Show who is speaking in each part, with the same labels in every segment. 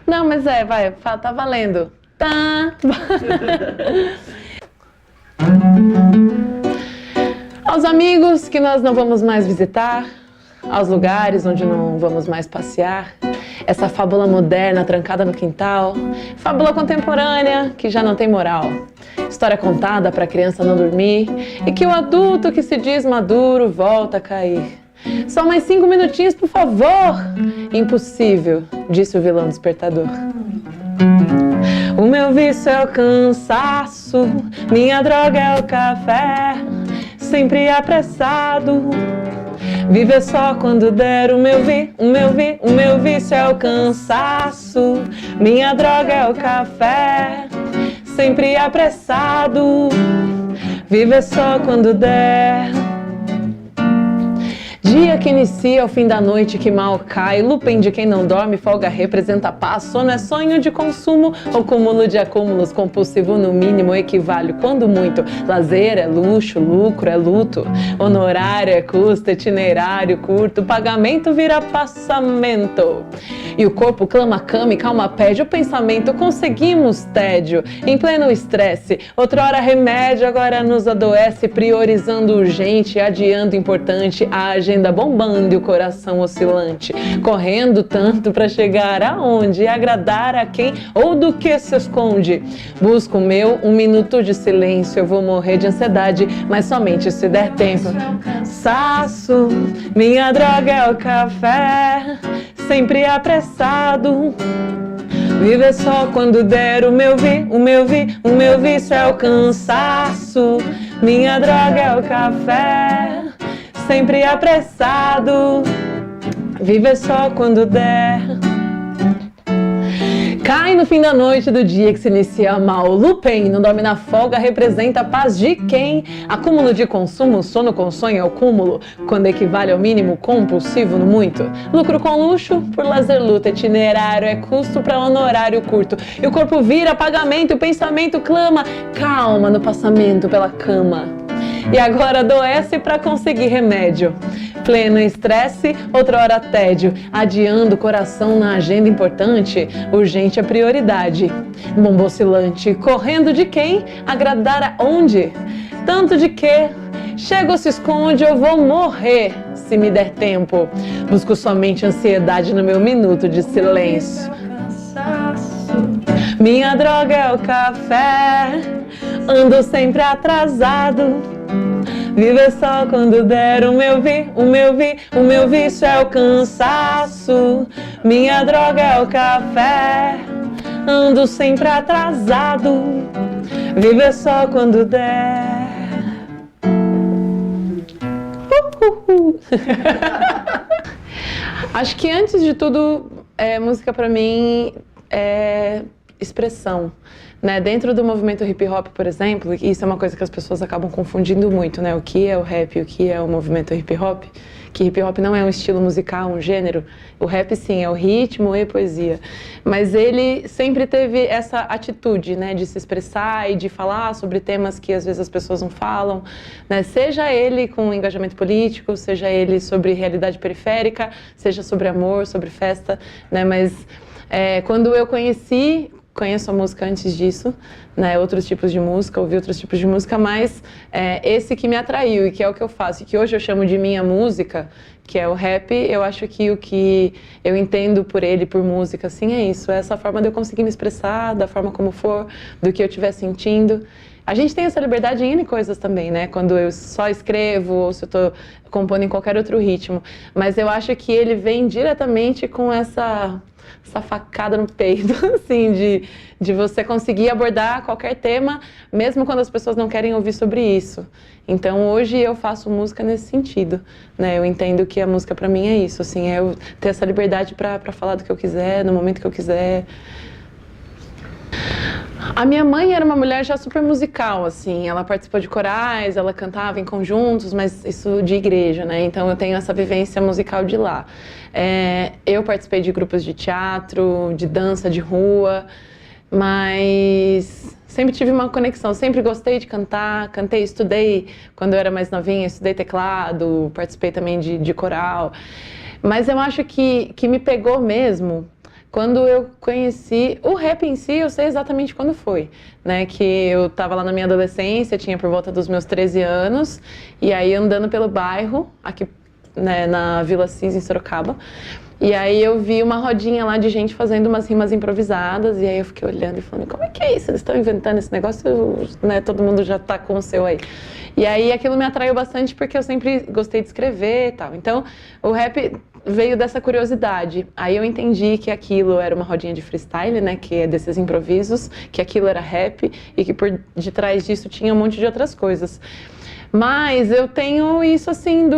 Speaker 1: Não, mas vai, tá valendo. Tá. Aos amigos que nós não vamos mais visitar, aos lugares onde não vamos mais passear, essa fábula moderna trancada no quintal, fábula contemporânea que já não tem moral, história contada para a criança não dormir e que o adulto que se diz maduro volta a cair. Só mais 5 minutinhos, por favor! Impossível, disse o vilão despertador. O meu vício é o cansaço, minha droga é o café, sempre apressado. Viver só quando der. O meu vício é o cansaço, minha droga é o café, sempre apressado. Viver só quando der. Dia que inicia o fim da noite que mal cai, Lupem de quem não dorme, folga representa paz, sono é sonho de consumo, ou cúmulo de acúmulos, compulsivo no mínimo equivale, quando muito, lazer é luxo, lucro é luto, honorário é custo, itinerário curto, pagamento vira passamento. E o corpo clama cama e calma pede, o pensamento conseguimos tédio, em pleno estresse, outrora remédio, agora nos adoece, priorizando urgente, adiando importante, a agenda bombando e o coração oscilante, correndo tanto para chegar aonde, agradar a quem ou do que se esconde. Busco o meu, 1 minuto de silêncio, eu vou morrer de ansiedade, mas somente se der tempo. Cansaço, minha droga é o café, sempre apressado. Viver só quando der. O meu vício é o cansaço, minha droga é o café, sempre apressado, viver só quando der. Cai no fim da noite do dia que se inicia mal. Lupem, não dorme na folga, representa a paz de quem? Acúmulo de consumo, sono com sonho é o cúmulo, quando equivale ao mínimo compulsivo no muito. Lucro com luxo, por lazer luta, itinerário é custo para honorário curto. E o corpo vira pagamento, o pensamento clama, calma no passamento pela cama. E agora adoece para conseguir remédio. Pleno estresse, outra hora tédio, adiando o coração na agenda importante, urgente é prioridade. Bombo oscilante, correndo de quem? Agradar aonde? Tanto de que? Chega ou se esconde, eu vou morrer se me der tempo. Busco somente ansiedade no meu minuto de silêncio. Minha droga é o café, ando sempre atrasado. Viver só quando der. O meu vício é o cansaço, minha droga é o café, ando sempre atrasado. Viver só quando der. Acho que antes de tudo, música pra mim é expressão. Né? Dentro do movimento hip hop, por exemplo, isso é uma coisa que as pessoas acabam confundindo muito, né? O que é o rap e o que é o movimento hip hop, que hip hop não é um estilo musical, um gênero. O rap sim, é o ritmo e poesia, mas ele sempre teve essa atitude, né, de se expressar e de falar sobre temas que às vezes as pessoas não falam, né? Seja ele com engajamento político, seja ele sobre realidade periférica, seja sobre amor, sobre festa, né? Mas quando eu conheço a música antes disso, né, outros tipos de música, ouvi outros tipos de música, mas esse que me atraiu e que é o que eu faço, e que hoje eu chamo de minha música, que é o rap, eu acho que o que eu entendo por ele, por música, assim, é isso, é essa forma de eu conseguir me expressar, da forma como for, do que eu estiver sentindo. A gente tem essa liberdade em N coisas também, né? Quando eu só escrevo ou se eu tô compondo em qualquer outro ritmo. Mas eu acho que ele vem diretamente com essa facada no peito, assim, de você conseguir abordar qualquer tema, mesmo quando as pessoas não querem ouvir sobre isso. Então, hoje eu faço música nesse sentido, né? Eu entendo que a música pra mim é isso, assim, é eu ter essa liberdade pra falar do que eu quiser, no momento que eu quiser. A minha mãe era uma mulher já super musical, assim, ela participou de corais, ela cantava em conjuntos, mas isso de igreja, né? Então eu tenho essa vivência musical de lá. Eu participei de grupos de teatro, de dança de rua, mas sempre tive uma conexão, sempre gostei de cantar, cantei, estudei quando eu era mais novinha, estudei teclado, participei também de coral, mas eu acho que me pegou mesmo quando eu conheci o rap em si, eu sei exatamente quando foi, né? Que eu tava lá na minha adolescência, tinha por volta dos meus 13 anos, e aí andando pelo bairro, aqui, né, na Vila Cis, em Sorocaba, e aí eu vi uma rodinha lá de gente fazendo umas rimas improvisadas, e aí eu fiquei olhando e falando, como é que é isso? Eles estão inventando esse negócio, né? Todo mundo já tá com o seu aí. E aí aquilo me atraiu bastante porque eu sempre gostei de escrever e tal. Então, o rap veio dessa curiosidade. Aí eu entendi que aquilo era uma rodinha de freestyle, né, que é desses improvisos, que aquilo era rap e que por detrás disso tinha um monte de outras coisas. Mas eu tenho isso assim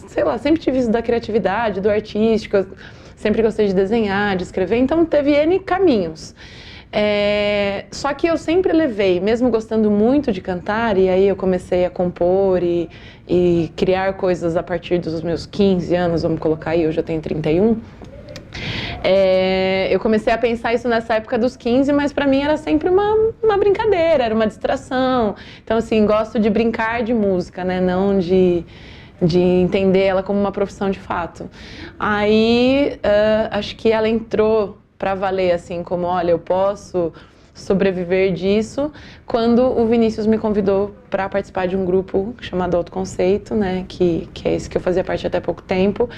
Speaker 1: sei lá, sempre tive isso da criatividade, do artístico, eu sempre gostei de desenhar, de escrever, então teve N caminhos. Só que eu sempre levei, mesmo gostando muito de cantar, e aí eu comecei a compor e criar coisas a partir dos meus 15 anos, vamos colocar aí, eu já tenho 31. Eu comecei a pensar isso nessa época dos 15, mas pra mim era sempre uma brincadeira, era uma distração. Então, assim, gosto de brincar de música, né? Não de entender ela como uma profissão de fato. Aí, acho que ela entrou para valer, assim, como, olha, eu posso sobreviver disso, quando o Vinícius me convidou para participar de um grupo chamado Autoconceito, né, que é esse que eu fazia parte até pouco tempo.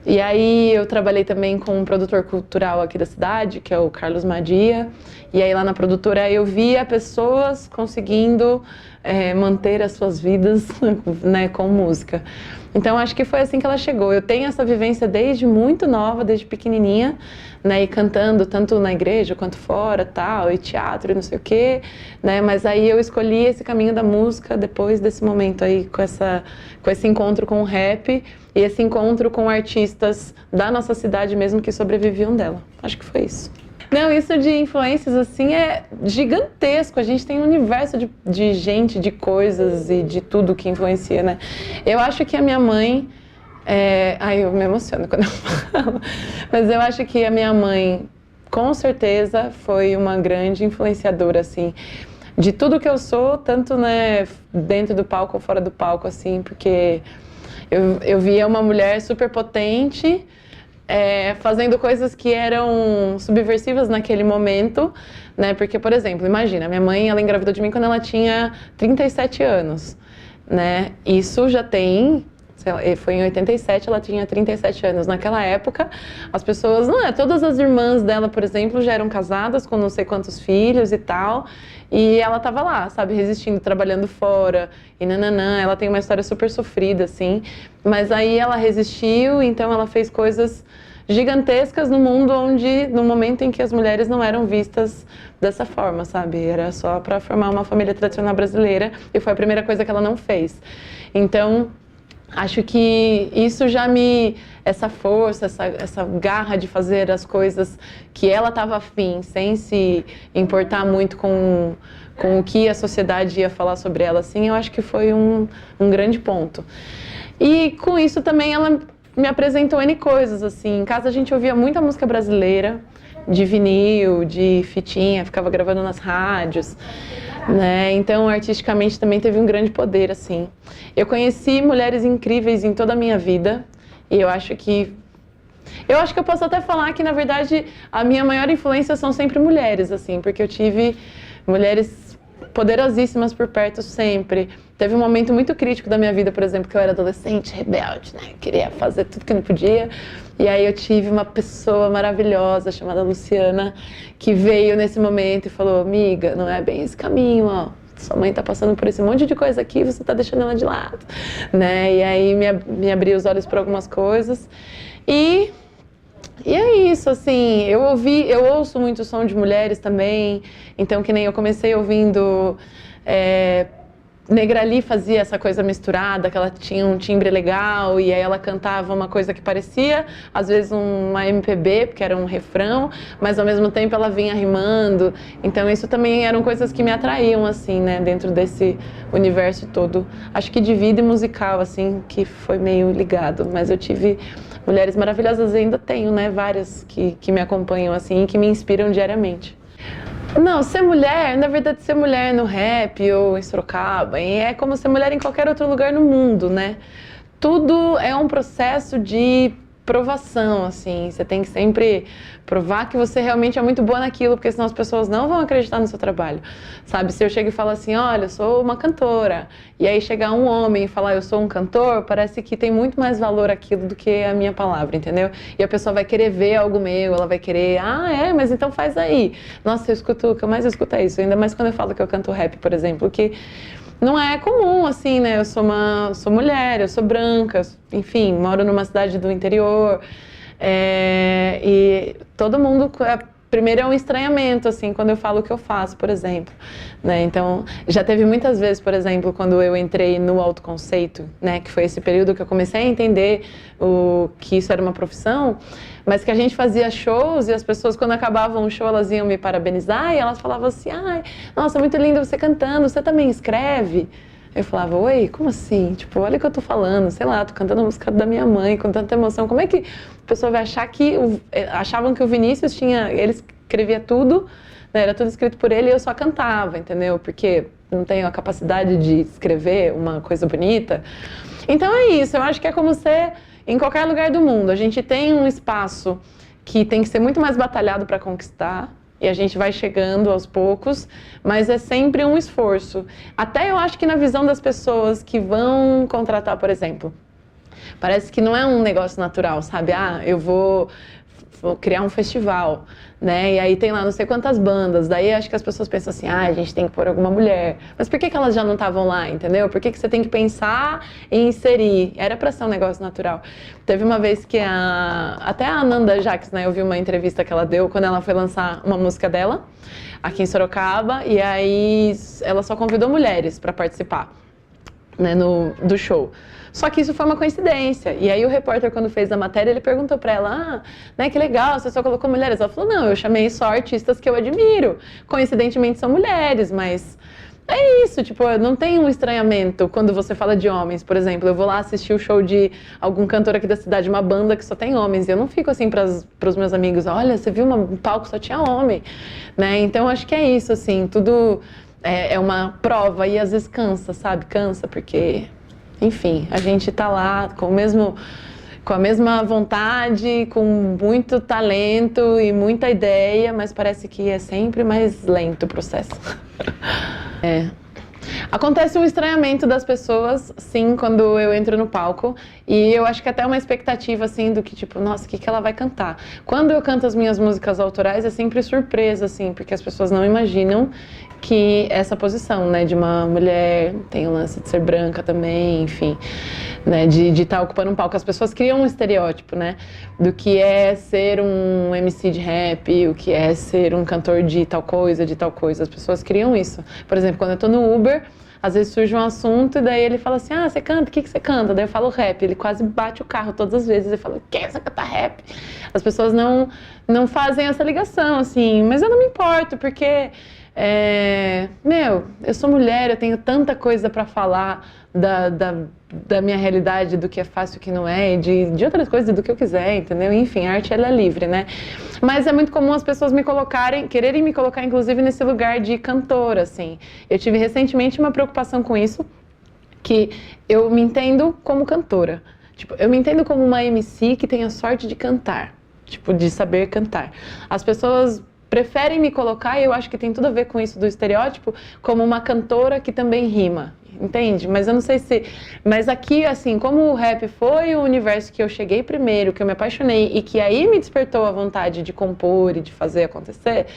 Speaker 1: E aí eu trabalhei também com um produtor cultural aqui da cidade, que é o Carlos Madia, e aí lá na produtora eu via pessoas conseguindo manter as suas vidas, né, com música. Então acho que foi assim que ela chegou. Eu tenho essa vivência desde muito nova, desde pequenininha, né, e cantando tanto na igreja quanto fora, tal, e teatro e não sei o quê, né, mas aí eu escolhi esse caminho da música depois desse momento aí, com esse encontro com o rap e esse encontro com artistas da nossa cidade mesmo que sobreviviam dela. Acho que foi isso. Não, isso de influências, assim, é gigantesco. A gente tem um universo de gente, de coisas e de tudo que influencia, né? Eu acho que a minha mãe... Ai, eu me emociono quando eu falo. Mas eu acho que a minha mãe, com certeza, foi uma grande influenciadora, assim, de tudo que eu sou, tanto, né, dentro do palco ou fora do palco, assim, porque eu via uma mulher super potente... fazendo coisas que eram subversivas naquele momento, né? Porque, por exemplo, imagina, minha mãe, ela engravidou de mim quando ela tinha 37 anos, né? Isso já tem, sei lá, foi em 87, ela tinha 37 anos. Naquela época, as pessoas, todas as irmãs dela, por exemplo, já eram casadas com não sei quantos filhos e tal, e ela tava lá, sabe, resistindo, trabalhando fora, e nananã, ela tem uma história super sofrida, assim, mas aí ela resistiu, então ela fez coisas gigantescas no mundo no momento em que as mulheres não eram vistas dessa forma, sabe, era só para formar uma família tradicional brasileira, e foi a primeira coisa que ela não fez. Então, acho que isso essa força, essa garra de fazer as coisas que ela estava afim, sem se importar muito com o que a sociedade ia falar sobre ela, assim, eu acho que foi um grande ponto. E com isso também ela me apresentou N coisas, assim, em casa a gente ouvia muita música brasileira, de vinil, de fitinha, ficava gravando nas rádios, né? Então, artisticamente também teve um grande poder, assim. Eu conheci mulheres incríveis em toda a minha vida, e eu acho que eu posso até falar que, na verdade, a minha maior influência são sempre mulheres, assim, porque eu tive mulheres poderosíssimas por perto sempre. Teve um momento muito crítico da minha vida, por exemplo, que eu era adolescente, rebelde, né? Queria fazer tudo que não podia. E aí eu tive uma pessoa maravilhosa chamada Luciana, que veio nesse momento e falou, amiga, não é bem esse caminho, ó. Sua mãe tá passando por esse monte de coisa aqui, você tá deixando ela de lado, né? E aí me abriu os olhos para algumas coisas. E é isso, assim, eu ouço muito som de mulheres também, então que nem eu comecei ouvindo, Negra Lee fazia essa coisa misturada, que ela tinha um timbre legal e aí ela cantava uma coisa que parecia, às vezes uma MPB, porque era um refrão, mas ao mesmo tempo ela vinha rimando, então isso também eram coisas que me atraíam, assim, né, dentro desse universo todo. Acho que de vida e musical, assim, que foi meio ligado, mas eu tive mulheres maravilhosas, ainda tenho, né, várias que me acompanham, assim, e que me inspiram diariamente. Não, ser mulher, na verdade, ser mulher no rap ou em Sorocaba, é como ser mulher em qualquer outro lugar no mundo, né? Tudo é um processo de provação, assim. Você tem que sempre provar que você realmente é muito boa naquilo, porque senão as pessoas não vão acreditar no seu trabalho, sabe? Se eu chego e falo assim, olha, eu sou uma cantora, e aí chegar um homem e falar eu sou um cantor, parece que tem muito mais valor aquilo do que a minha palavra, entendeu? E a pessoa vai querer ver algo meu, ela vai querer, mas então faz aí. Nossa, o que eu mais escuto é isso, ainda mais quando eu falo que eu canto rap, por exemplo, que não é comum, assim, né? Eu sou mulher, eu sou branca, enfim, moro numa cidade do interior. E todo mundo, primeiro é um estranhamento, assim, quando eu falo o que eu faço, por exemplo, né? Então, já teve muitas vezes, por exemplo, quando eu entrei no autoconceito, né? Que foi esse período que eu comecei a entender que isso era uma profissão, mas que a gente fazia shows e as pessoas, quando acabavam o show, elas iam me parabenizar e elas falavam assim, ai, nossa, muito lindo você cantando, você também escreve? Eu falava, oi, como assim? Tipo, olha o que eu tô falando, sei lá, tô cantando a música da minha mãe com tanta emoção. Como é que a pessoa vai achar que... Achavam que o Vinícius ele escrevia tudo, né? Era tudo escrito por ele e eu só cantava, entendeu? Porque não tenho a capacidade de escrever uma coisa bonita. Então é isso, eu acho que é como ser em qualquer lugar do mundo. A gente tem um espaço que tem que ser muito mais batalhado para conquistar, e a gente vai chegando aos poucos, mas é sempre um esforço. Até eu acho que na visão das pessoas que vão contratar, por exemplo, parece que não é um negócio natural, sabe? Eu vou criar um festival, né? E aí tem lá não sei quantas bandas, daí acho que as pessoas pensam assim, a gente tem que pôr alguma mulher. Mas por que elas já não estavam lá, entendeu? Por que você tem que pensar e inserir? Era pra ser um negócio natural. Teve uma vez que até a Ananda Jaques, né? Eu vi uma entrevista que ela deu quando ela foi lançar uma música dela, aqui em Sorocaba, e aí ela só convidou mulheres pra participar, né, do show. Só que isso foi uma coincidência. E aí o repórter, quando fez a matéria, ele perguntou pra ela, né, que legal, você só colocou mulheres. Ela falou, não, eu chamei só artistas que eu admiro. Coincidentemente são mulheres, mas é isso, tipo, não tem um estranhamento quando você fala de homens, por exemplo. Eu vou lá assistir o show de algum cantor aqui da cidade, uma banda que só tem homens, e eu não fico assim pros meus amigos, olha, você viu um palco que só tinha homem, né? Então acho que é isso, assim, tudo é uma prova e às vezes cansa, sabe? Cansa porque... Enfim, a gente tá lá com a mesma vontade, com muito talento e muita ideia, mas parece que é sempre mais lento o processo. Acontece um estranhamento das pessoas, sim, quando eu entro no palco, e eu acho que até uma expectativa, assim, do que, tipo, nossa, o que ela vai cantar? Quando eu canto as minhas músicas autorais, é sempre surpresa, assim, porque as pessoas não imaginam que essa posição, né, de uma mulher, tem o lance de ser branca também, enfim, né, de estar ocupando um palco. As pessoas criam um estereótipo, né, do que é ser um MC de rap, o que é ser um cantor de tal coisa, de tal coisa. As pessoas criam isso. Por exemplo, quando eu tô no Uber, às vezes surge um assunto e daí ele fala assim, você canta? O que você canta? Daí eu falo rap. Ele quase bate o carro todas as vezes. Ele fala, quer você cantar rap? As pessoas não fazem essa ligação, assim, mas eu não me importo, porque... eu sou mulher, eu tenho tanta coisa pra falar da minha realidade, do que é fácil e o que não é, e de outras coisas, do que eu quiser, entendeu? Enfim, a arte, ela é livre, né? Mas é muito comum as pessoas quererem me colocar, inclusive, nesse lugar de cantora, assim. Eu tive recentemente uma preocupação com isso, que eu me entendo como cantora. Tipo, eu me entendo como uma MC que tem a sorte de cantar, tipo, de saber cantar. As pessoas preferem me colocar, e eu acho que tem tudo a ver com isso do estereótipo, como uma cantora que também rima, entende? Mas eu não sei se... Mas aqui, assim, como o rap foi o universo que eu cheguei primeiro, que eu me apaixonei, e que aí me despertou a vontade de compor e de fazer acontecer,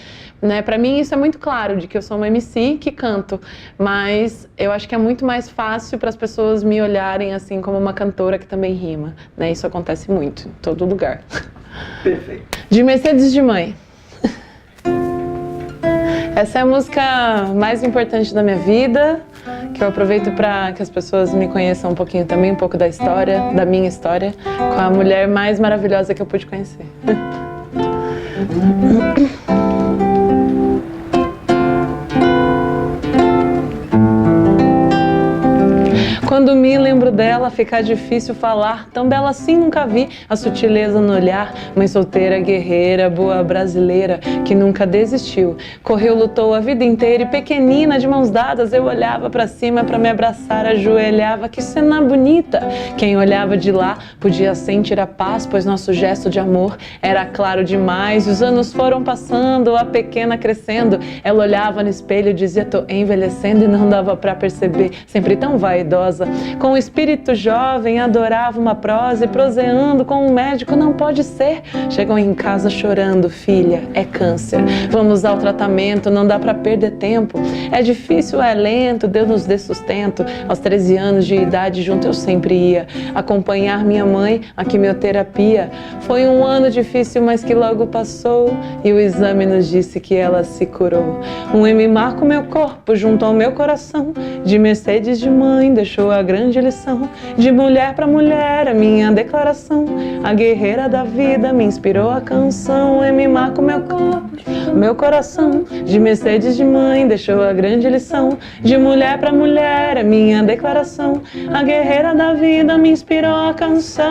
Speaker 1: né? Pra mim isso é muito claro, de que eu sou uma MC que canto, mas eu acho que é muito mais fácil para as pessoas me olharem, assim, como uma cantora que também rima, né? Isso acontece muito, em todo lugar.
Speaker 2: Perfeito.
Speaker 1: De Mercedes de Mãe. Essa é a música mais importante da minha vida, que eu aproveito para que as pessoas me conheçam um pouquinho também, um pouco da história, da minha história, com a mulher mais maravilhosa que eu pude conhecer. Quando me lembro dela, fica difícil falar. Tão bela assim nunca vi, a sutileza no olhar. Mãe solteira, guerreira, boa brasileira, que nunca desistiu. Correu, lutou a vida inteira e pequenina, de mãos dadas, eu olhava pra cima pra me abraçar, ajoelhava. Que cena bonita! Quem olhava de lá podia sentir a paz, pois nosso gesto de amor era claro demais. E os anos foram passando, a pequena crescendo. Ela olhava no espelho e dizia: tô envelhecendo, e não dava pra perceber. Sempre tão vaidosa, com o espírito jovem, adorava uma prosa e proseando com um médico, não pode ser. Chegam em casa chorando: filha, é câncer, vamos ao tratamento, não dá pra perder tempo. É difícil, é lento, Deus nos dê sustento. Aos 13 anos de idade, junto eu sempre ia acompanhar minha mãe, a quimioterapia. Foi um ano difícil, mas que logo passou, e o exame nos disse que ela se curou. Um M marca o meu corpo junto ao meu coração, de Mercedes de mãe deixou a grande lição. De mulher pra mulher, a minha declaração, a guerreira da vida me inspirou a canção. M marca o meu corpo, meu coração, de Mercedes de mãe deixou a grande lição. De mulher pra mulher, a minha declaração, a guerreira da vida me inspirou a canção.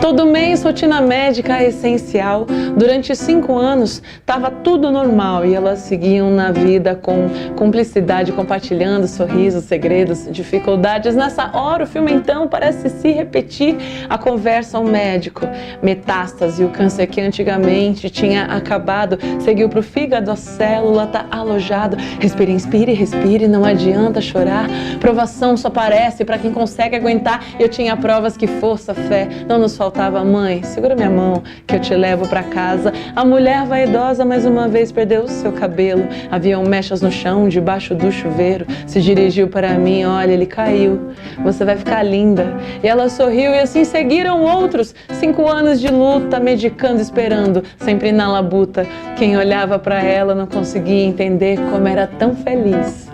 Speaker 1: Todo mês, rotina médica essencial. Durante 5 anos, estava tudo normal e elas seguiam na vida com cumplicidade, compartilhando sorrisos, segredos, dificuldades. Nessa hora, o filme então parece se repetir. A conversa ao médico, metástase, o câncer que antigamente tinha acabado, seguiu para o fígado, a célula tá alojado. Respire, inspire, respire, não adianta chorar. Provação só aparece para quem consegue aguentar. Eu tinha provas que força, fé, não nos faltava. Mãe, segura minha mão que eu te levo pra casa. A mulher vaidosa mais uma vez perdeu o seu cabelo. Haviam mechas no chão debaixo do chuveiro. Se dirigiu para mim: olha, ele caiu, você vai ficar linda. E ela sorriu e assim seguiram outros 5 anos de luta, medicando, esperando, sempre na labuta. Quem olhava pra ela não conseguia entender como era tão feliz.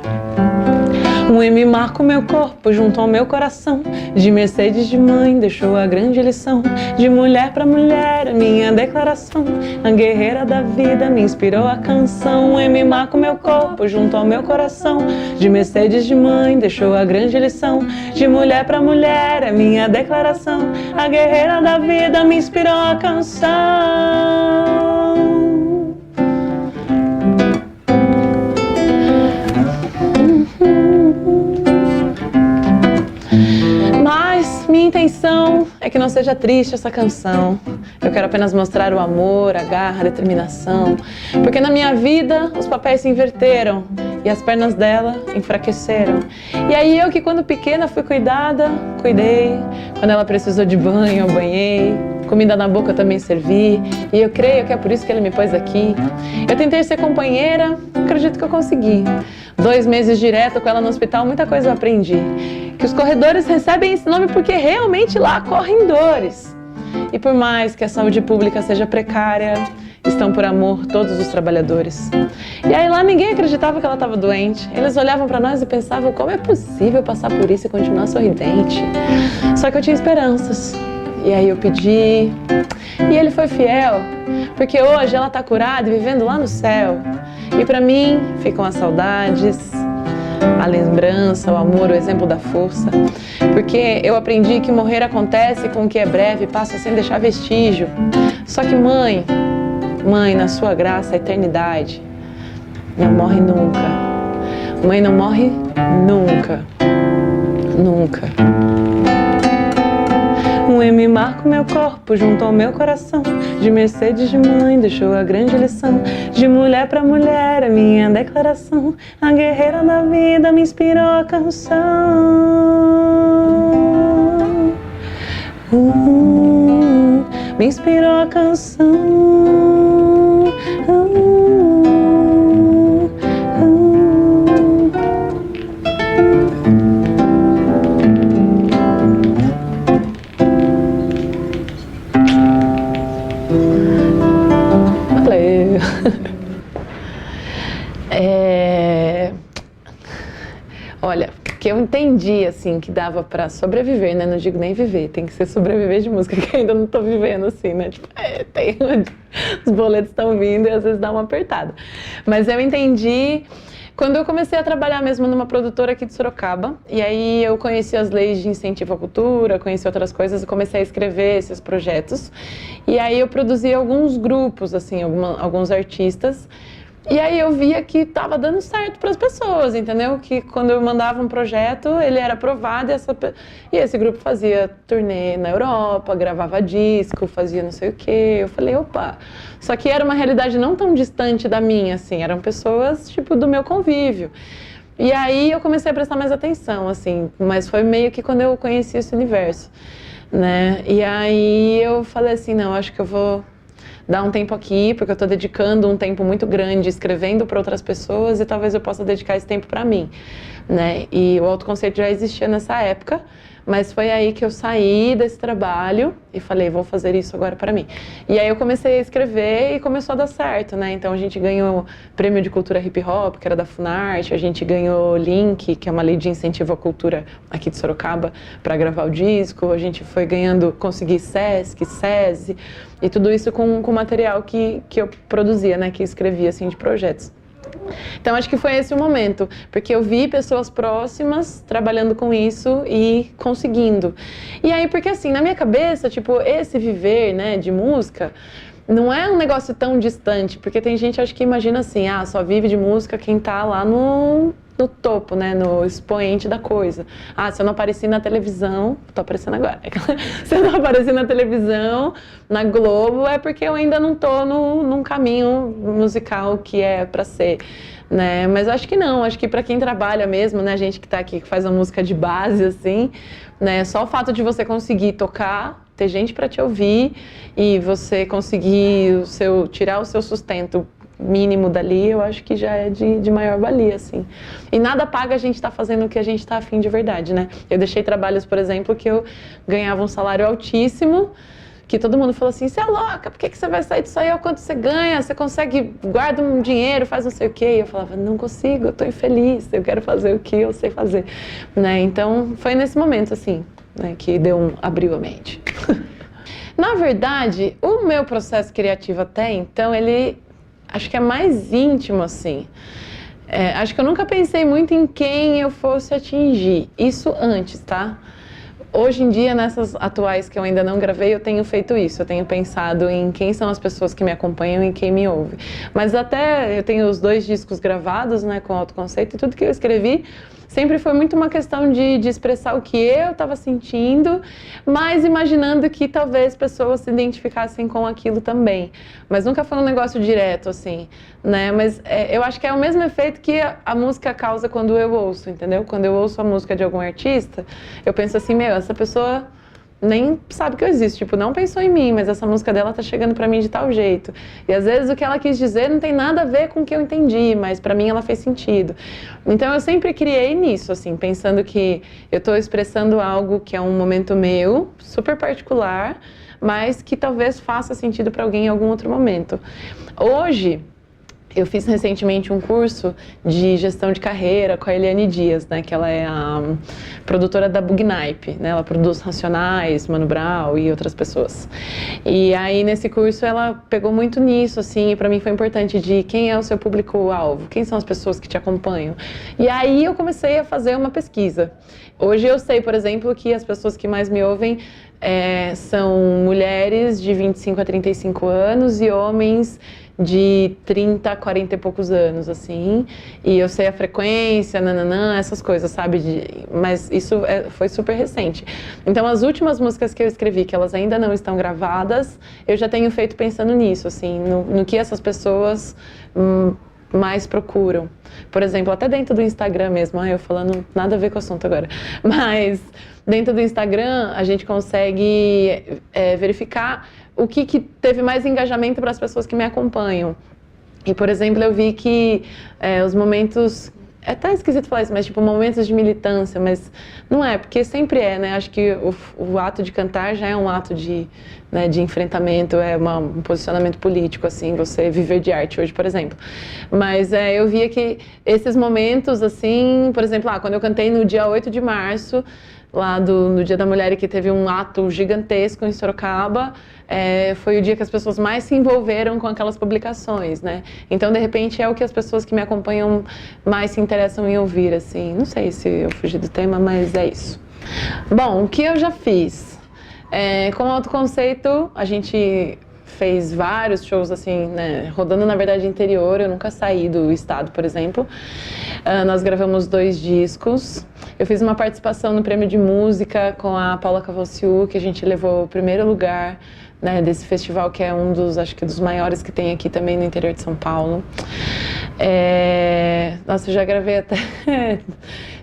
Speaker 1: Um M marca o meu corpo junto ao meu coração, de Mercedes de mãe deixou a grande lição. De mulher pra mulher, a minha declaração, a guerreira da vida me inspirou a canção. Um M marca o meu corpo junto ao meu coração, de Mercedes de mãe deixou a grande lição. De mulher pra mulher, a minha declaração, a guerreira da vida me inspirou a canção. Mas minha intenção é que não seja triste essa canção. Eu quero apenas mostrar o amor, a garra, a determinação. Porque na minha vida os papéis se inverteram e as pernas dela enfraqueceram. E aí eu, que quando pequena fui cuidada, cuidei. Quando ela precisou de banho, eu banhei. Comida na boca eu também servi. E eu creio que é por isso que ele me pôs aqui. Eu tentei ser companheira, acredito que eu consegui. 2 meses direto com ela no hospital, muita coisa eu aprendi. Que os corredores recebem esse nome porque realmente lá correm dores. E por mais que a saúde pública seja precária, estão por amor todos os trabalhadores. E aí lá ninguém acreditava que ela estava doente. Eles olhavam para nós e pensavam: como é possível passar por isso e continuar sorridente? Só que eu tinha esperanças. E aí eu pedi, e ele foi fiel, porque hoje ela está curada e vivendo lá no céu. E para mim ficam as saudades, a lembrança, o amor, o exemplo da força. Porque eu aprendi que morrer acontece com o que é breve, passa sem deixar vestígio. Só que mãe, na sua graça, a eternidade não morre nunca. Mãe não morre nunca, nunca. Um M marca o meu corpo junto ao meu coração, de Mercedes de mãe deixou a grande lição. De mulher pra mulher, a minha declaração, a guerreira da vida me inspirou a canção. Me inspirou a canção. Olha, que eu entendi, assim, que dava pra sobreviver, né? Não digo nem viver, tem que ser sobreviver de música, que ainda não tô vivendo assim, né? Tipo, os boletos estão vindo e às vezes dá uma apertada. Mas eu entendi quando eu comecei a trabalhar mesmo numa produtora aqui de Sorocaba, e aí eu conheci as leis de incentivo à cultura, conheci outras coisas e comecei a escrever esses projetos. E aí eu produzi alguns grupos, assim, alguns artistas. E aí eu via que estava dando certo para as pessoas, entendeu? Que quando eu mandava um projeto, ele era aprovado e esse grupo fazia turnê na Europa, gravava disco, fazia não sei o quê. Eu falei, opa! Só que era uma realidade não tão distante da minha, assim, eram pessoas, tipo, do meu convívio. E aí eu comecei a prestar mais atenção, assim, mas foi meio que quando eu conheci esse universo, né? E aí eu falei assim, não, acho que eu vou dar um tempo aqui, porque eu estou dedicando um tempo muito grande escrevendo para outras pessoas e talvez eu possa dedicar esse tempo para mim, né? E o autoconceito já existia nessa época, mas foi aí que eu saí desse trabalho e falei, vou fazer isso agora para mim. E aí eu comecei a escrever e começou a dar certo, né? Então a gente ganhou prêmio de cultura hip hop, que era da Funarte, a gente ganhou Link, que é uma lei de incentivo à cultura aqui de Sorocaba, para gravar o disco, a gente foi ganhando, consegui Sesc, SESI, e tudo isso com material que eu produzia, né? Que escrevia, assim, de projetos. Então acho que foi esse o momento, porque eu vi pessoas próximas trabalhando com isso e conseguindo. E aí, porque assim, na minha cabeça, tipo, esse viver, né, de música, não é um negócio tão distante, porque tem gente, acho que imagina assim, ah, só vive de música quem tá lá no topo, né, no expoente da coisa. Ah, se eu não apareci na televisão, tô aparecendo agora. Se eu não apareci na televisão, na Globo, é porque eu ainda não tô num caminho musical que é pra ser, né? Mas acho que não, acho que pra quem trabalha mesmo, né, a gente que tá aqui, que faz a música de base, assim, né, só o fato de você conseguir tocar, ter gente pra te ouvir e você conseguir tirar o seu sustento mínimo dali, eu acho que já é de maior valia, assim. E nada paga a gente estar fazendo o que a gente está afim de verdade, né? Eu deixei trabalhos, por exemplo, que eu ganhava um salário altíssimo, que todo mundo falou assim, você é louca, por que você vai sair disso aí? Olha quanto você ganha, você consegue, guarda um dinheiro, faz não sei o quê. E eu falava, não consigo, eu tô infeliz, eu quero fazer o que eu sei fazer, né? Então, foi nesse momento, assim, né, que abriu a mente. Na verdade, o meu processo criativo até então, ele acho que é mais íntimo, assim. Acho que eu nunca pensei muito em quem eu fosse atingir. Isso antes, tá? Hoje em dia, nessas atuais que eu ainda não gravei, eu tenho feito isso. Eu tenho pensado em quem são as pessoas que me acompanham e quem me ouve. Mas até eu tenho os 2 discos gravados, né, com autoconceito, e tudo que eu escrevi sempre foi muito uma questão de expressar o que eu estava sentindo, mas imaginando que talvez pessoas se identificassem com aquilo também. Mas nunca foi um negócio direto, assim, né? Mas eu acho que é o mesmo efeito que a música causa quando eu ouço, entendeu? Quando eu ouço a música de algum artista, eu penso assim, meu, essa pessoa nem sabe que eu existo, tipo, não pensou em mim, mas essa música dela tá chegando pra mim de tal jeito. E às vezes o que ela quis dizer não tem nada a ver com o que eu entendi, mas pra mim ela fez sentido. Então eu sempre criei nisso, assim, pensando que eu tô expressando algo que é um momento meu, super particular, mas que talvez faça sentido pra alguém em algum outro momento. Hoje, eu fiz recentemente um curso de gestão de carreira com a Eliane Dias, né, que ela é a produtora da Bugnipe, né, ela produz Racionais, Mano Brown e outras pessoas. E aí nesse curso ela pegou muito nisso, assim, e pra mim foi importante de quem é o seu público-alvo, quem são as pessoas que te acompanham. E aí eu comecei a fazer uma pesquisa. Hoje eu sei, por exemplo, que as pessoas que mais me ouvem são mulheres de 25 a 35 anos e homens de 30 a 40 e poucos anos, assim, e eu sei a frequência, nananã, essas coisas, sabe, mas isso foi super recente. Então, as últimas músicas que eu escrevi, que elas ainda não estão gravadas, eu já tenho feito pensando nisso, assim, no que essas pessoas mais procuram. Por exemplo, até dentro do Instagram mesmo, eu falando nada a ver com o assunto agora, mas dentro do Instagram a gente consegue verificar o que teve mais engajamento para as pessoas que me acompanham. E, por exemplo, eu vi que os momentos É até esquisito falar isso, mas tipo, momentos de militância, mas não é, porque sempre é, né? Acho que o ato de cantar já é um ato de, né, de enfrentamento, é um posicionamento político, assim, você viver de arte hoje, por exemplo. Mas eu via que esses momentos, assim, por exemplo, quando eu cantei no dia 8 de março, lá no Dia da Mulher, que teve um ato gigantesco em Sorocaba, foi o dia que as pessoas mais se envolveram com aquelas publicações, né? Então, de repente, é o que as pessoas que me acompanham mais se interessam em ouvir, assim. Não sei se eu fugi do tema, mas é isso. Bom, o que eu já fiz? Com o autoconceito, a gente fez vários shows, assim, né, rodando, na verdade, interior. Eu nunca saí do estado, por exemplo. Nós gravamos 2 discos. Eu fiz uma participação no Prêmio de Música com a Paula Cavosciu, que a gente levou o primeiro lugar, né, desse festival, que é um dos, acho que dos maiores que tem aqui também no interior de São Paulo. Nossa, eu já gravei até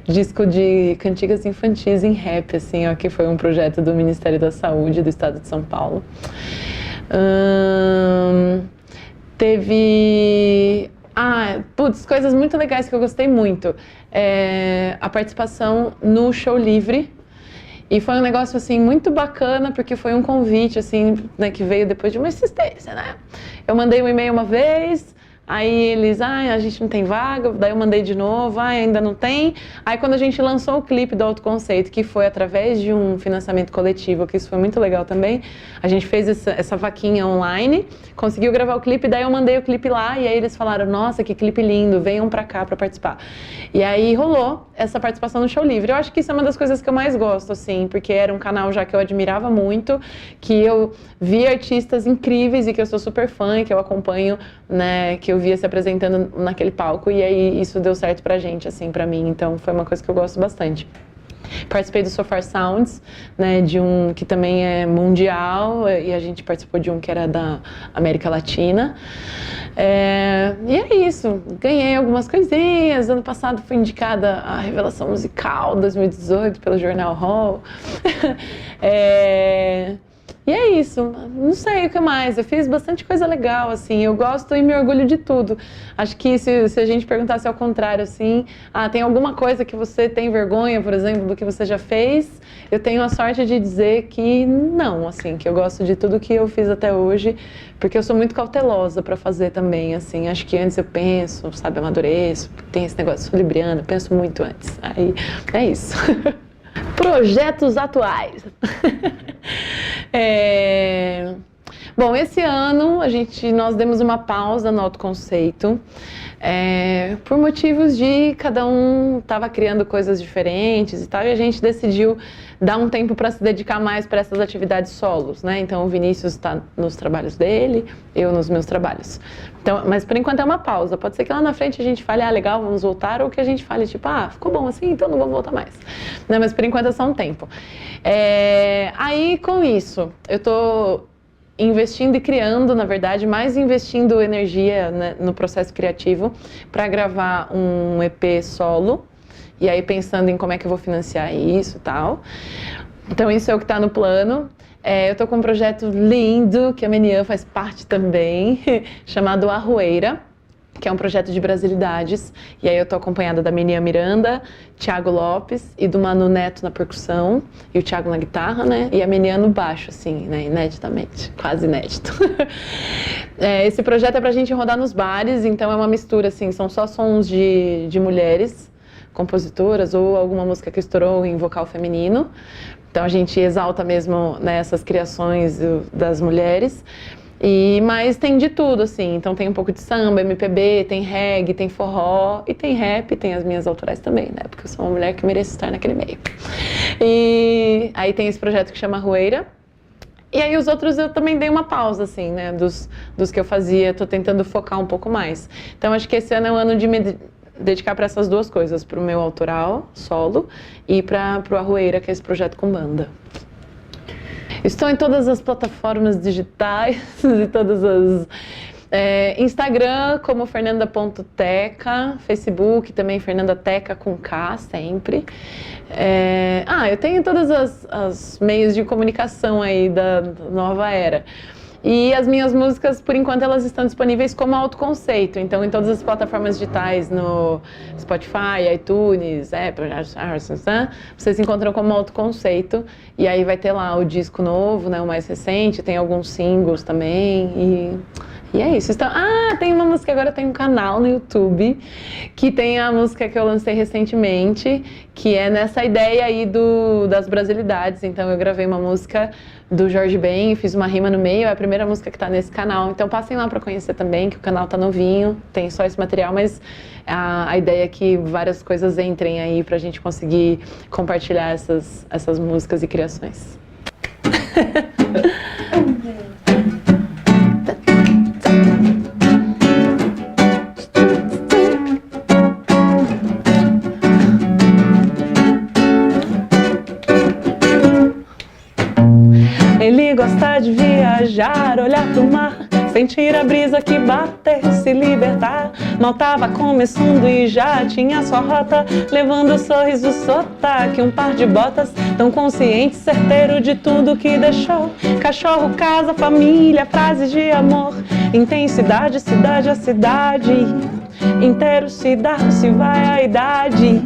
Speaker 1: disco de cantigas infantis em rap, assim, ó, que foi um projeto do Ministério da Saúde do Estado de São Paulo. Teve... coisas muito legais que eu gostei muito. A participação no Show Livre. E foi um negócio, assim, muito bacana, porque foi um convite, assim, né, que veio depois de uma insistência, né? Eu mandei um e-mail uma vez, aí eles, a gente não tem vaga, daí eu mandei de novo, ainda não tem. Aí quando a gente lançou o clipe do Autoconceito, que foi através de um financiamento coletivo, que isso foi muito legal também, a gente fez essa vaquinha online, conseguiu gravar o clipe, daí eu mandei o clipe lá, e aí eles falaram, nossa, que clipe lindo, venham pra cá pra participar. E aí rolou essa participação no Show Livre. Eu acho que isso é uma das coisas que eu mais gosto, assim, porque era um canal já que eu admirava muito, que eu vi artistas incríveis e que eu sou super fã, e que eu acompanho, né, que eu via se apresentando naquele palco, e aí isso deu certo pra gente, assim, pra mim, então foi uma coisa que eu gosto bastante. Participei do So Far Sounds, né, de um que também é mundial, e a gente participou de um que era da América Latina. E é isso, ganhei algumas coisinhas. Ano passado fui indicada a Revelação Musical 2018 pelo Jornal Hall. E é isso, não sei o que mais, eu fiz bastante coisa legal, assim, eu gosto e me orgulho de tudo. Acho que se a gente perguntasse ao contrário, assim, tem alguma coisa que você tem vergonha, por exemplo, do que você já fez? Eu tenho a sorte de dizer que não, assim, que eu gosto de tudo que eu fiz até hoje, porque eu sou muito cautelosa para fazer também, assim, acho que antes eu penso, sabe, amadureço, tem esse negócio, sou libriana, penso muito antes, aí é isso. Projetos atuais. Bom, esse ano nós demos uma pausa no autoconceito, por motivos de cada um estava criando coisas diferentes e tal, e a gente decidiu dar um tempo para se dedicar mais para essas atividades solos, né? Então o Vinícius está nos trabalhos dele, eu nos meus trabalhos. Então, mas por enquanto é uma pausa. Pode ser que lá na frente a gente fale, legal, vamos voltar, ou que a gente fale, tipo, ficou bom assim, então não vamos voltar mais. Né? Mas por enquanto é só um tempo. Aí, com isso, eu tô investindo e criando, na verdade, mais investindo energia, né, no processo criativo para gravar um EP solo. E aí pensando em como é que eu vou financiar isso e tal. Então isso é o que está no plano. Eu tô com um projeto lindo, que a Menian faz parte também, chamado Arrueira, que é um projeto de brasilidades. E aí eu tô acompanhada da Menian Miranda, Thiago Lopes e do Manu Neto na percussão, e o Thiago na guitarra, né? E a Menian no baixo, assim, né? Ineditamente, quase inédito. Esse projeto é pra gente rodar nos bares, então é uma mistura, assim, são só sons de mulheres, compositoras, ou alguma música que estourou em vocal feminino. Então a gente exalta mesmo, né, essas criações das mulheres. Mas tem de tudo, assim. Então tem um pouco de samba, MPB, tem reggae, tem forró e tem rap, tem as minhas autorais também, né? Porque eu sou uma mulher que merece estar naquele meio. E aí tem esse projeto que chama Arrueira. E aí os outros eu também dei uma pausa, assim, né? Dos que eu fazia, tô tentando focar um pouco mais. Então acho que esse ano é o ano de me dedicar para essas duas coisas, para o meu autoral, solo, e para o Arrueira, que é esse projeto com banda. Estou em todas as plataformas digitais e todas as... Instagram como fernanda.teca, Facebook também Fernanda Teca com K sempre. Eu tenho todas as meios de comunicação aí da nova era. E as minhas músicas, por enquanto, elas estão disponíveis como autoconceito. Então, em todas as plataformas digitais, no Spotify, iTunes, Apple, vocês encontram como autoconceito. E aí vai ter lá o disco novo, né, o mais recente, tem alguns singles também. E é isso. Então, tem uma música, agora tem um canal no YouTube, que tem a música que eu lancei recentemente, que é nessa ideia aí das brasilidades. Então eu gravei uma música do Jorge Ben, fiz uma rima no meio, é a primeira música que tá nesse canal. Então passem lá para conhecer também, que o canal tá novinho, tem só esse material, mas a ideia é que várias coisas entrem aí pra gente conseguir compartilhar essas músicas e criações. Ele gosta de viajar, olhar pro mar, sentir a brisa que bater, se libertar. Mal tava começando e já tinha sua rota, levando sorriso, sotaque, um par de botas. Tão consciente, certeiro de tudo que deixou. Cachorro, casa, família, frases de amor. Intensidade, cidade a cidade. Inteiro se dá, se vai a idade.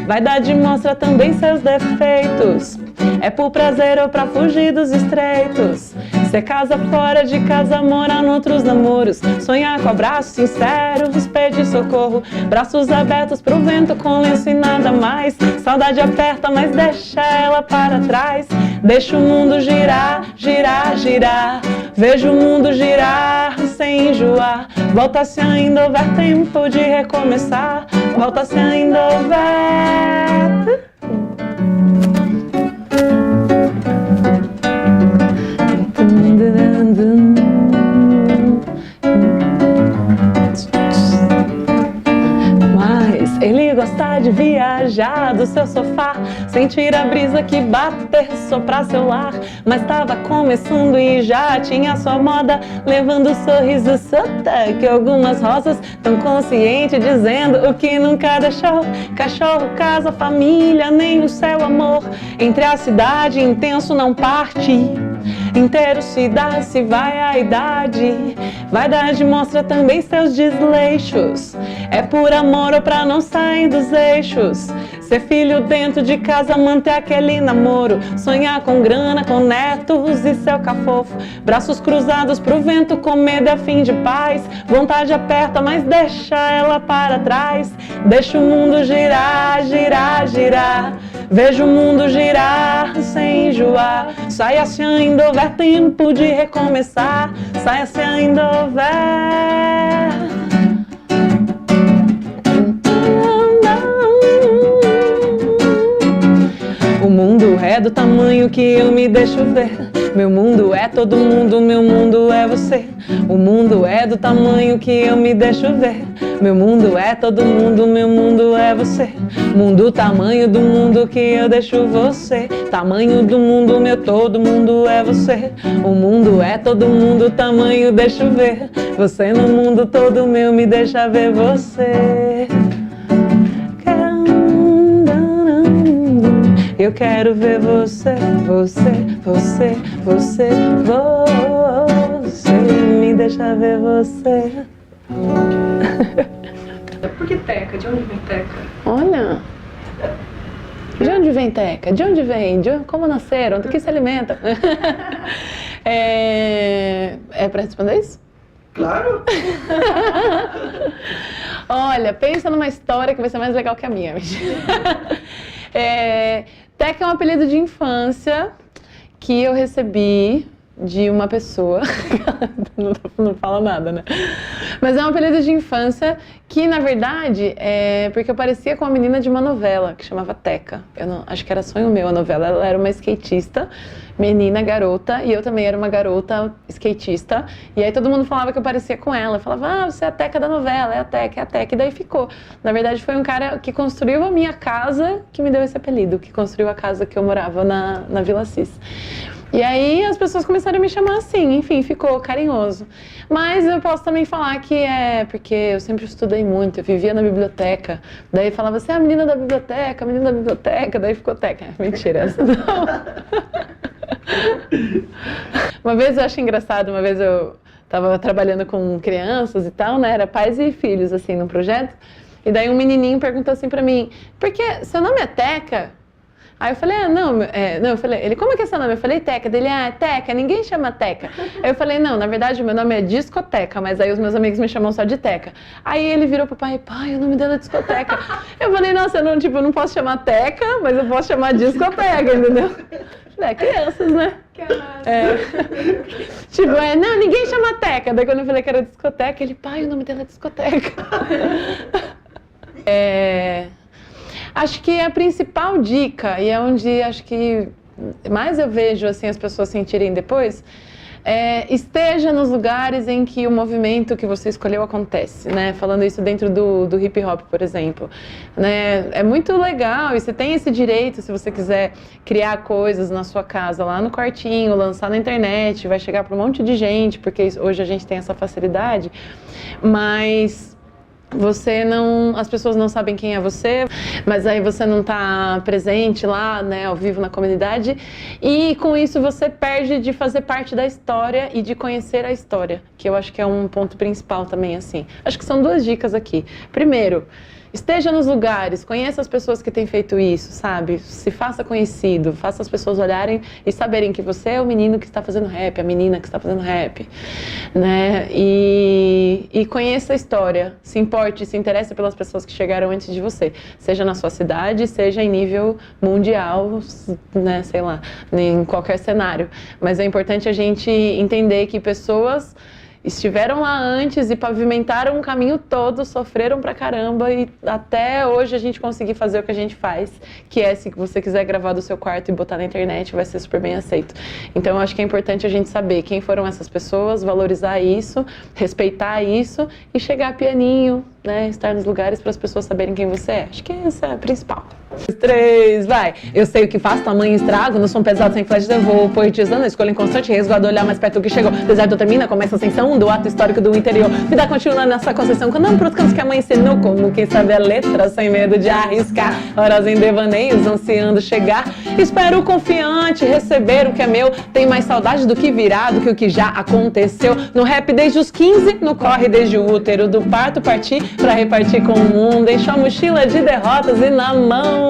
Speaker 1: Vaidade mostra também seus defeitos. É por prazer ou pra fugir dos estreitos. Cê casa fora de casa, morar noutros namoros. Sonhar com abraços sinceros, pedir socorro. Braços abertos pro vento com lenço e nada mais. Saudade aperta, mas deixa ela para trás. Deixa o mundo girar, girar, girar. Vejo o mundo girar sem enjoar. Volta se ainda houver tempo de recomeçar. Volta se ainda houver. Mas ele gosta de viajar do seu sofá, sentir a brisa que bater, soprar seu lar. Mas tava começando e já tinha sua moda, levando sorriso, sotaque, algumas rosas. Tão consciente dizendo o que nunca deixou. Cachorro, casa, família, nem o céu, amor. Entre a cidade, intenso não parte. Inteiro se dá, se vai a idade. Vaidade mostra também seus desleixos. É por amor ou pra não sair dos eixos. Ser filho dentro de casa, manter aquele namoro. Sonhar com grana, com netos e seu cafofo. Braços cruzados pro vento, com medo a fim de paz. Vontade aperta, mas deixa ela para trás. Deixa o mundo girar, girar, girar. Vejo o mundo girar sem enjoar. Saia se ainda houver tempo de recomeçar. Saia se ainda houver. O mundo é do tamanho que eu me deixo ver. Meu mundo é todo mundo, meu mundo é você. O mundo é do tamanho que eu me deixo ver. Meu mundo é todo mundo, meu mundo é você. Mundo, tamanho do mundo que eu deixo você. Tamanho do mundo, meu todo mundo é você. O mundo é todo mundo, tamanho deixo ver. Você no mundo todo meu, me deixa ver você. Eu quero ver você, você, você, você, você. Me deixa ver você.
Speaker 2: Por que Teca? De onde vem Teca?
Speaker 1: Olha, de onde vem Teca? De onde vem? Como nasceram? Do que se alimenta? É pra responder isso?
Speaker 2: Claro!
Speaker 1: Olha, pensa numa história que vai ser mais legal que a minha. Teca é um apelido de infância que eu recebi de uma pessoa, não fala nada, né? Mas é um apelido de infância que, na verdade, é porque eu parecia com uma menina de uma novela que chamava Teca. Acho que era sonho meu a novela. Ela era uma skatista, menina, garota, e eu também era uma garota skatista. E aí todo mundo falava que eu parecia com ela. Eu falava, você é a Teca da novela, é a Teca, é a Teca. E daí ficou. Na verdade, foi um cara que construiu a minha casa que me deu esse apelido, que construiu a casa que eu morava na Vila Cis. E aí as pessoas começaram a me chamar assim, enfim, ficou carinhoso. Mas eu posso também falar que é porque eu sempre estudei muito, eu vivia na biblioteca, daí falava assim, a menina da biblioteca, daí ficou Teca. Mentira, essa não. Uma vez eu acho engraçado, uma vez eu tava trabalhando com crianças e tal, né? Era pais e filhos, assim, num projeto. E daí um menininho perguntou assim pra mim, por que seu nome é Teca? Aí eu falei, não, eu falei, ele, como é que é seu nome? Eu falei, Teca. Dele, é Teca, ninguém chama Teca. Aí eu falei, não, na verdade o meu nome é Discoteca, mas aí os meus amigos me chamam só de Teca. Aí ele virou pro pai, o nome dela é Discoteca. Eu falei, nossa, eu não posso chamar Teca, mas eu posso chamar Discoteca, entendeu? Crianças, né? Tipo, não, ninguém chama Teca. Daí quando eu falei que era discoteca, ele, pai, o nome dela é Discoteca. Acho que a principal dica, e é onde acho que mais eu vejo assim, as pessoas sentirem depois, esteja nos lugares em que o movimento que você escolheu acontece, né? Falando isso dentro do hip hop, por exemplo, né? É muito legal e você tem esse direito, se você quiser criar coisas na sua casa, lá no quartinho, lançar na internet, vai chegar para um monte de gente, porque hoje a gente tem essa facilidade, mas as pessoas não sabem quem é você, mas aí você não está presente lá, né, ao vivo na comunidade, e com isso você perde de fazer parte da história e de conhecer a história, que eu acho que é um ponto principal também, assim. Acho que são 2 dicas aqui. Primeiro, esteja nos lugares, conheça as pessoas que têm feito isso, sabe? Se faça conhecido, faça as pessoas olharem e saberem que você é o menino que está fazendo rap, a menina que está fazendo rap, né? E conheça a história, se importe, se interesse pelas pessoas que chegaram antes de você, seja na sua cidade, seja em nível mundial, né? Sei lá, em qualquer cenário. Mas é importante a gente entender que pessoas estiveram lá antes e pavimentaram um caminho todo, sofreram pra caramba e até hoje a gente conseguir fazer o que a gente faz, que é, se você quiser gravar do seu quarto e botar na internet, vai ser super bem aceito. Então eu acho que é importante a gente saber quem foram essas pessoas, valorizar isso, respeitar isso e chegar pianinho, né, estar nos lugares para as pessoas saberem quem você é. Acho que isso é o principal. 3, vai! Eu sei o que faço, tamanho estrago, no som pesado sem flash eu vou poetizando, escolha inconstante, resguardo, olhar mais perto do que chegou. Deserto termina, começa a ascensão do ato histórico do interior. Vida continua nessa concessão, cantando pros cantos que a mãe ensinou, como quem sabe a letra, sem medo de arriscar. Horas em devaneios, ansiando chegar. Espero confiante receber o que é meu. Tem mais saudade do que virá, do que o que já aconteceu. No rap desde os 15, no corre desde o útero do parto, parti pra repartir com o mundo. Encho a mochila de derrotas e na mão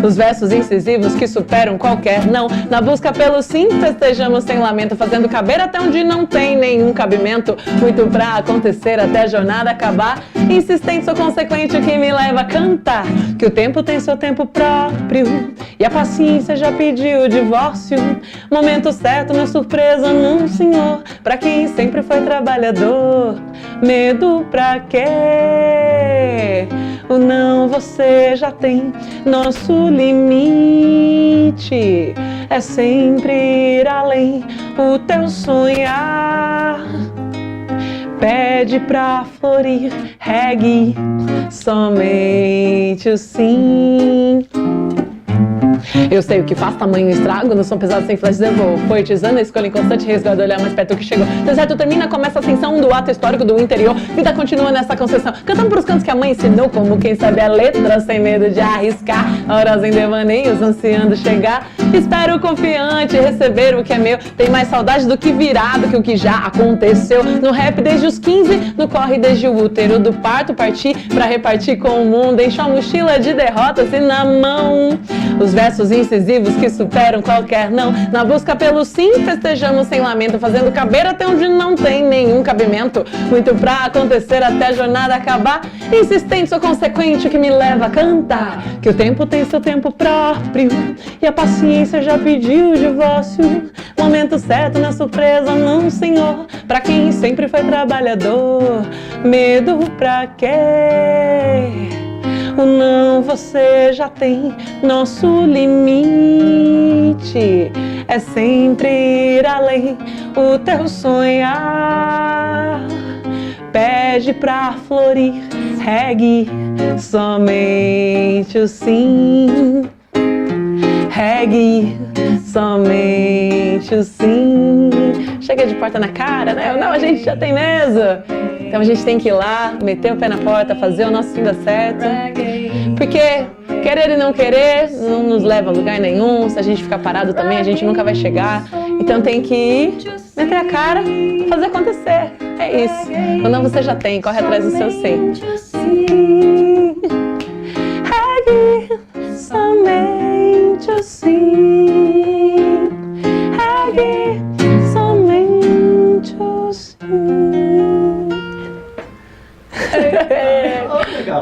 Speaker 1: os versos incisivos que superam qualquer não. Na busca pelo sim, festejamos sem lamento, fazendo caber até onde não tem nenhum cabimento. Muito pra acontecer até a jornada acabar. Insistente, sou consequente, o que me leva a cantar que o tempo tem seu tempo próprio e a paciência já pediu o divórcio. Momento certo, na surpresa num senhor, pra quem sempre foi trabalhador. Medo pra quê? O não você já tem. Nosso limite é sempre ir além. O teu sonhar pede pra florir. Reggae, somente o sim. Eu sei o que faz, tamanho estrago, no som pesado sem flash eu vou poetizando, escolha inconstante, resguardo, olhar mais perto do que chegou. Deserto termina, começa a ascensão do ato histórico do interior. Vida continua nessa concessão, cantando pros cantos que a mãe ensinou, como quem sabe a letra, sem medo de arriscar. Horas em devaneios, ansiando chegar. Espero confiante receber o que é meu. Tem mais saudade do que virá, do que o que já aconteceu. No rap desde os 15, no corre desde o útero do parto, parti pra repartir com o mundo. Encho a mochila de derrotas e na mão os versos incisivos que superam qualquer não. Na busca pelo sim, festejamos sem lamento, fazendo caber até onde não tem nenhum cabimento. Muito pra acontecer até a jornada acabar. Insistente, sou consequente, o que me leva a cantar que o tempo tem seu tempo próprio e a paciência já pediu o divórcio. Momento certo, na surpresa, não senhor, pra quem sempre foi trabalhador. Medo pra quê? O não você já tem. Nosso limite é sempre ir além. O teu sonhar pede pra florir. Reggae, somente o sim. Reggae, somente o sim. Chega de porta na cara, né? Não, a gente já tem mesa. Então a gente tem que ir lá, meter o pé na porta, fazer o nosso sim dar certo. Porque Querer e não querer não nos leva a lugar nenhum. Se a gente ficar parado também, a gente nunca vai chegar. Então tem que ir, meter a cara, fazer acontecer. É isso. Quando não, você já tem, corre atrás do seu sim. Somente assim. Somente assim.
Speaker 3: Legal.